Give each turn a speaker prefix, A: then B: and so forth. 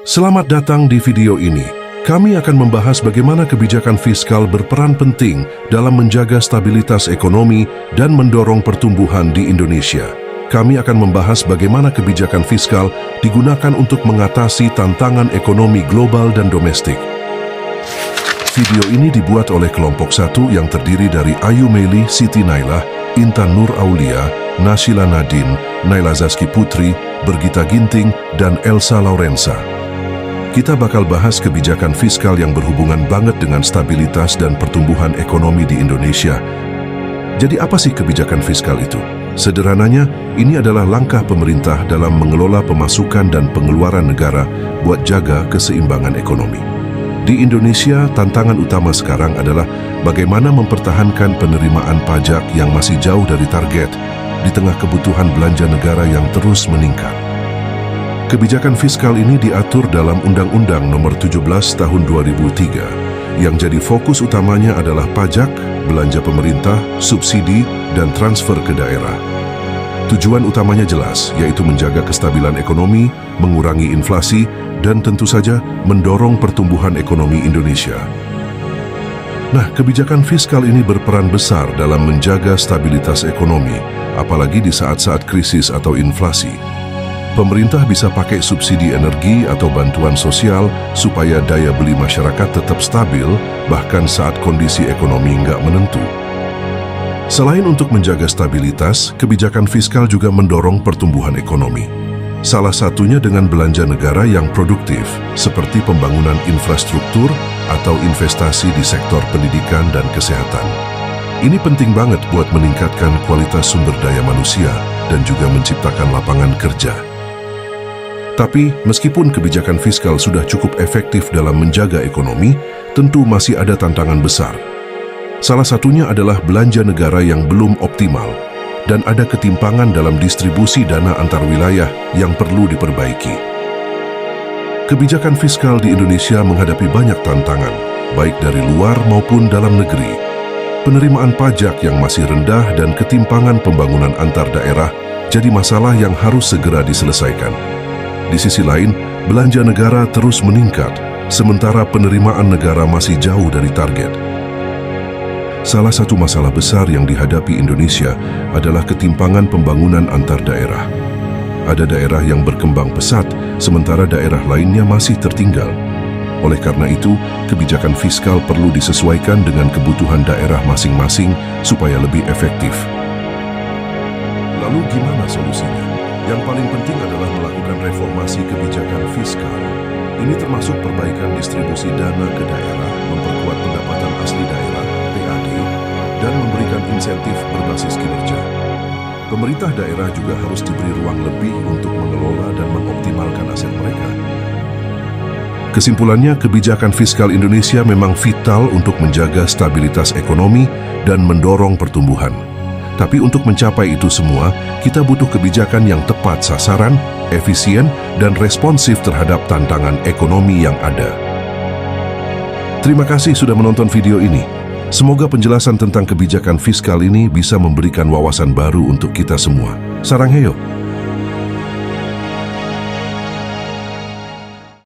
A: Selamat datang di video ini. Kami akan membahas bagaimana kebijakan fiskal berperan penting dalam menjaga stabilitas ekonomi dan mendorong pertumbuhan di Indonesia. Kami akan membahas bagaimana kebijakan fiskal digunakan untuk mengatasi tantangan ekonomi global dan domestik. Video ini dibuat oleh kelompok 1 yang terdiri dari Ayu Meli, Siti Nailah, Intan Nur Aulia, Nasyila Nadine, Naila Zaski Putri, Bergita Ginting, dan Elsa Laurensa. Kita bakal bahas kebijakan fiskal yang berhubungan banget dengan stabilitas dan pertumbuhan ekonomi di Indonesia. Jadi apa sih kebijakan fiskal itu? Sederhananya, ini adalah langkah pemerintah dalam mengelola pemasukan dan pengeluaran negara buat jaga keseimbangan ekonomi. Di Indonesia, tantangan utama sekarang adalah bagaimana mempertahankan penerimaan pajak yang masih jauh dari target di tengah kebutuhan belanja negara yang terus meningkat. Kebijakan fiskal ini diatur dalam Undang-Undang Nomor 17 Tahun 2003, yang jadi fokus utamanya adalah pajak, belanja pemerintah, subsidi, dan transfer ke daerah. Tujuan utamanya jelas, yaitu menjaga kestabilan ekonomi, mengurangi inflasi, dan tentu saja mendorong pertumbuhan ekonomi Indonesia. Nah, kebijakan fiskal ini berperan besar dalam menjaga stabilitas ekonomi, apalagi di saat-saat krisis atau inflasi. Pemerintah bisa pakai subsidi energi atau bantuan sosial supaya daya beli masyarakat tetap stabil, bahkan saat kondisi ekonomi nggak menentu. Selain untuk menjaga stabilitas, kebijakan fiskal juga mendorong pertumbuhan ekonomi. Salah satunya dengan belanja negara yang produktif, seperti pembangunan infrastruktur atau investasi di sektor pendidikan dan kesehatan. Ini penting banget buat meningkatkan kualitas sumber daya manusia dan juga menciptakan lapangan kerja. Tapi, meskipun kebijakan fiskal sudah cukup efektif dalam menjaga ekonomi, tentu masih ada tantangan besar. Salah satunya adalah belanja negara yang belum optimal, dan ada ketimpangan dalam distribusi dana antar wilayah yang perlu diperbaiki. Kebijakan fiskal di Indonesia menghadapi banyak tantangan, baik dari luar maupun dalam negeri. Penerimaan pajak yang masih rendah dan ketimpangan pembangunan antar daerah jadi masalah yang harus segera diselesaikan. Di sisi lain, belanja negara terus meningkat, sementara penerimaan negara masih jauh dari target. Salah satu masalah besar yang dihadapi Indonesia adalah ketimpangan pembangunan antar daerah. Ada daerah yang berkembang pesat, sementara daerah lainnya masih tertinggal. Oleh karena itu, kebijakan fiskal perlu disesuaikan dengan kebutuhan daerah masing-masing supaya lebih efektif. Lalu gimana solusinya? Yang paling penting adalah melakukan reformasi kebijakan fiskal. Ini termasuk perbaikan distribusi dana ke daerah, memperkuat pendapatan asli daerah, PAD, dan memberikan insentif berbasis kinerja. Pemerintah daerah juga harus diberi ruang lebih untuk mengelola dan mengoptimalkan aset mereka. Kesimpulannya, kebijakan fiskal Indonesia memang vital untuk menjaga stabilitas ekonomi dan mendorong pertumbuhan. Tapi untuk mencapai itu semua, kita butuh kebijakan yang tepat sasaran, efisien, dan responsif terhadap tantangan ekonomi yang ada. Terima kasih sudah menonton video ini. Semoga penjelasan tentang kebijakan fiskal ini bisa memberikan wawasan baru untuk kita semua. Saranghayo!